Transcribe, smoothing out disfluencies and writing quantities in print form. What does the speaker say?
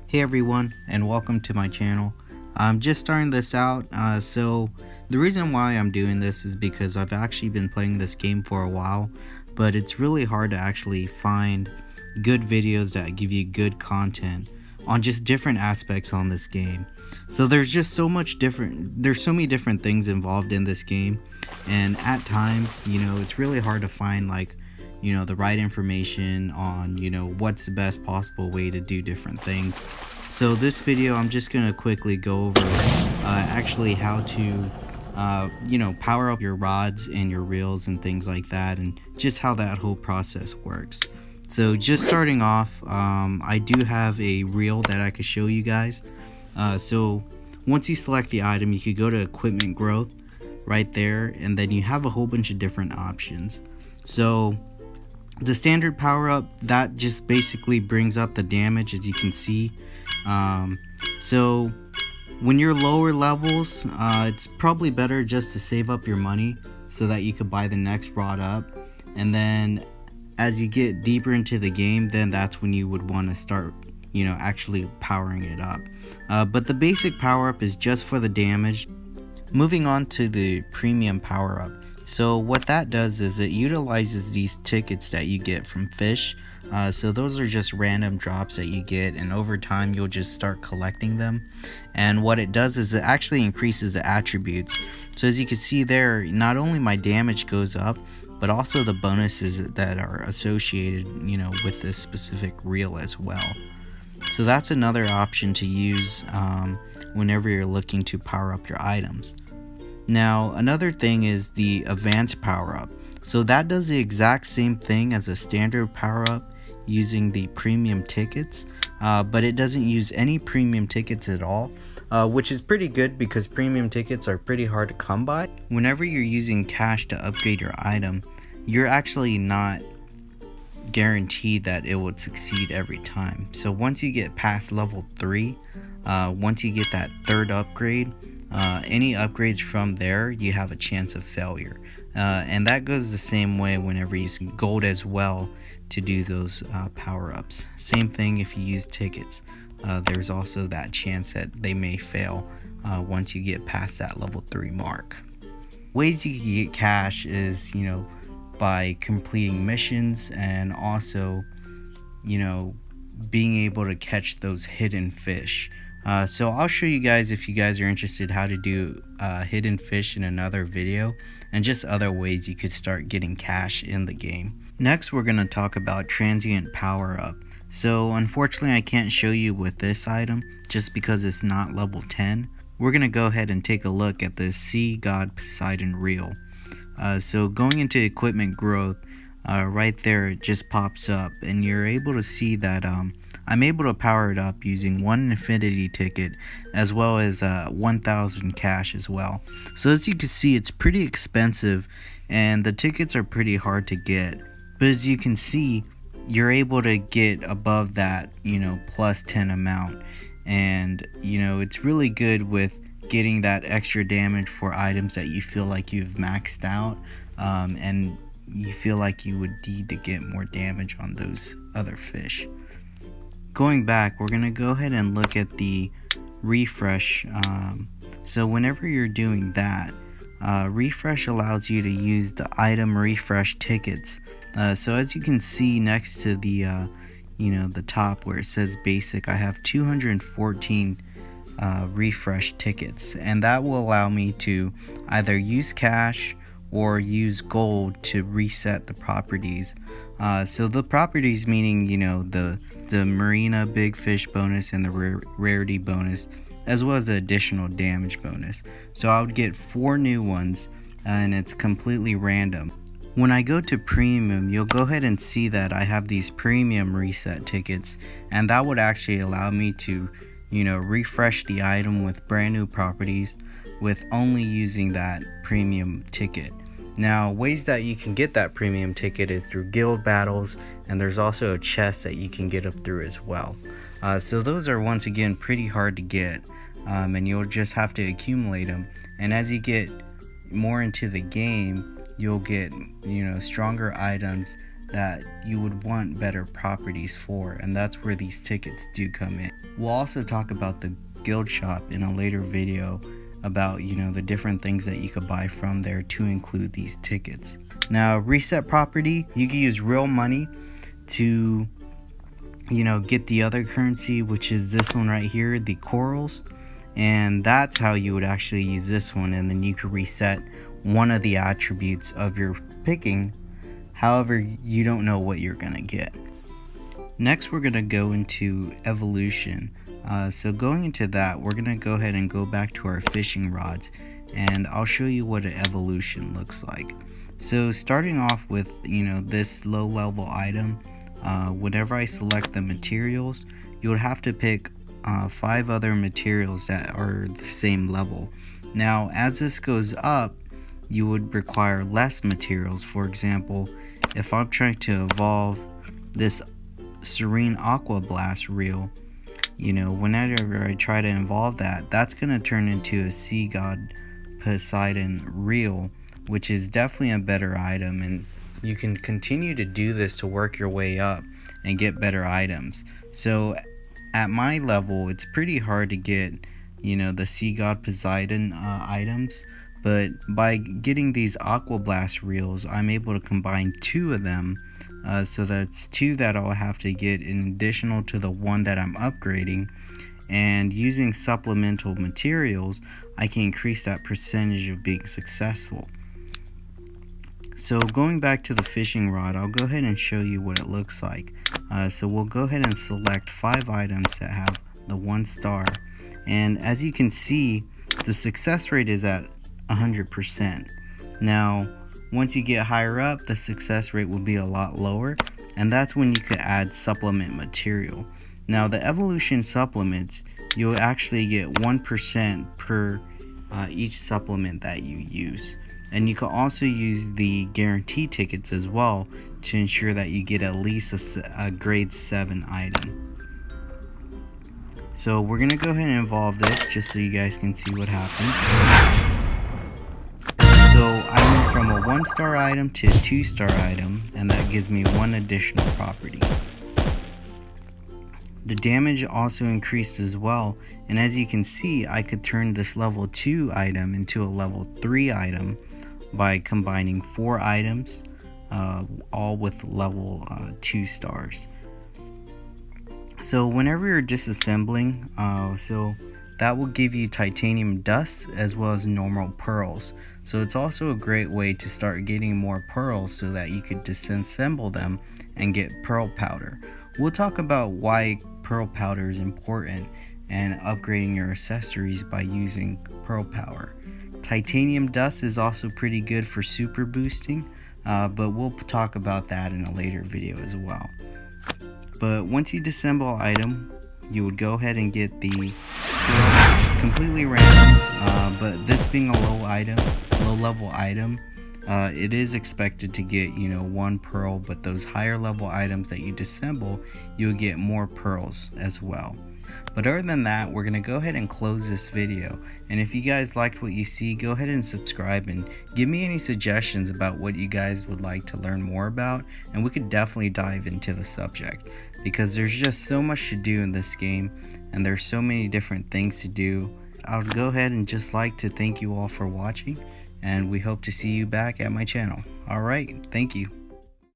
Hey everyone, and welcome to my channel. I'm just starting this out, so the reason why I'm doing this is because I've actually been playing this game for a while, but it's really hard to actually find good videos that give you good content on just different aspects on this game. So there's so many different things involved in this game, and at times, it's really hard to find the right information on what's the best possible way to do different things. So this video I'm just gonna quickly go over actually how to power up your rods and your reels and things like that, and just how that whole process works. So just starting off, I do have a reel that I could show you guys. So once you select the item, you could go to equipment growth right there, and then you have a whole bunch of different options. So the standard power up, that just basically brings up the damage, as you can see. So when you're lower levels, it's probably better just to save up your money so that you could buy the next rod up, and then as you get deeper into the game, then that's when you would want to start actually powering it up. But the basic power up is just for the damage. Moving on to the premium power up. So what that does is it utilizes these tickets that you get from fish. So those are just random drops that you get, and over time you'll just start collecting them. And what it does is it actually increases the attributes. So as you can see there, not only my damage goes up, but also the bonuses that are associated with this specific reel as well. So that's another option to use whenever you're looking to power up your items. Now another thing is the advanced power up. So that does the exact same thing as a standard power up using the premium tickets, but it doesn't use any premium tickets at all, which is pretty good because premium tickets are pretty hard to come by. Whenever you're using cash to upgrade your item, you're actually not guaranteed that it would succeed every time. So once you get past level 3, once you get that third upgrade, any upgrades from there, you have a chance of failure. And that goes the same way whenever you use gold as well to do those power-ups. Same thing if you use tickets. There's also that chance that they may fail once you get past that level 3 mark. Ways you can get cash is, by completing missions, and also, being able to catch those hidden fish. So I'll show you guys, if you guys are interested, how to do hidden fish in another video, and just other ways you could start getting cash in the game. Next, we're going to talk about transient power up. So unfortunately I can't show you with this item just because it's not level 10. We're going to go ahead and take a look at the Sea God Poseidon reel. So going into equipment growth, right there it just pops up, and you're able to see that I'm able to power it up using one infinity ticket as well as 1000 cash as well. So as you can see, it's pretty expensive and the tickets are pretty hard to get, but as you can see, you're able to get above that plus 10 amount, and it's really good with getting that extra damage for items that you feel like you've maxed out, and you feel like you would need to get more damage on those other fish. Going back, we're gonna go ahead and look at the refresh. So whenever you're doing that, refresh allows you to use the item refresh tickets. So as you can see next to the the top where it says basic, I have 214 refresh tickets, and that will allow me to either use cash or use gold to reset the properties. So the properties meaning the marina big fish bonus and the rarity bonus, as well as the additional damage bonus. So I would get 4 new ones, and it's completely random. When I go to premium, you'll go ahead and see that I have these premium reset tickets, and that would actually allow me to refresh the item with brand new properties with only using that premium ticket. Now, ways that you can get that premium ticket is through guild battles, and there's also a chest that you can get up through as well. So those are once again pretty hard to get, and you'll just have to accumulate them. And as you get more into the game, you'll get stronger items that you would want better properties for, and that's where these tickets do come in. We'll also talk about the guild shop in a later video about, you know, the different things that you could buy from there to include these tickets. Now, reset property, you can use real money to, you know, get the other currency, which is this one right here, the corals, and that's how you would actually use this one, and then you could reset one of the attributes of your picking. However, you don't know what you're gonna get. Next, we're gonna go into evolution. So going into that, we're gonna go ahead and go back to our fishing rods, and I'll show you what an evolution looks like. So starting off with, you know, this low level item, whenever I select the materials, you would have to pick 5 other materials that are the same level. Now, as this goes up, you would require less materials. For example, if I'm trying to evolve this Serene Aqua Blast reel, you know, whenever I try to evolve that, that's going to turn into a Sea God Poseidon reel, which is definitely a better item, and you can continue to do this to work your way up and get better items. So at my level, it's pretty hard to get, you know, the Sea God Poseidon items, but by getting these Aqua Blast reels, I'm able to combine 2 of them. So that's 2 that I'll have to get in additional to the 1 that I'm upgrading, and using supplemental materials, I can increase that percentage of being successful. So going back to the fishing rod, I'll go ahead and show you what it looks like. So we'll go ahead and select 5 items that have the 1 star, and as you can see, the success rate is at 100%. Now, once you get higher up, the success rate will be a lot lower, and that's when you could add supplement material. Now, the evolution supplements, you'll actually get 1% per each supplement that you use, and you can also use the guarantee tickets as well to ensure that you get at least a grade 7 item. So we're gonna go ahead and evolve this just so you guys can see what happens. So I went from a 1-star item to a 2-star item, and that gives me 1 additional property. The damage also increased as well, and as you can see, I could turn this level 2 item into a level 3 item by combining 4 items, all with level 2 stars. So whenever you're disassembling, so that will give you titanium dust as well as normal pearls. So it's also a great way to start getting more pearls so that you could disassemble them and get pearl powder. We'll talk about why pearl powder is important and upgrading your accessories by using pearl power. Titanium dust is also pretty good for super boosting, but we'll talk about that in a later video as well. But once you disassemble an item, you would go ahead and get the, it's completely random, but this being a low level item, it is expected to get, you know, 1 pearl, but those higher level items that you disassemble, you'll get more pearls as well. But other than that, we're gonna go ahead and close this video, and if you guys liked what you see, go ahead and subscribe and give me any suggestions about what you guys would like to learn more about, and we could definitely dive into the subject, because there's just so much to do in this game and there's so many different things to do. I would go ahead and just like to thank you all for watching, and we hope to see you back at my channel. Alright, thank you.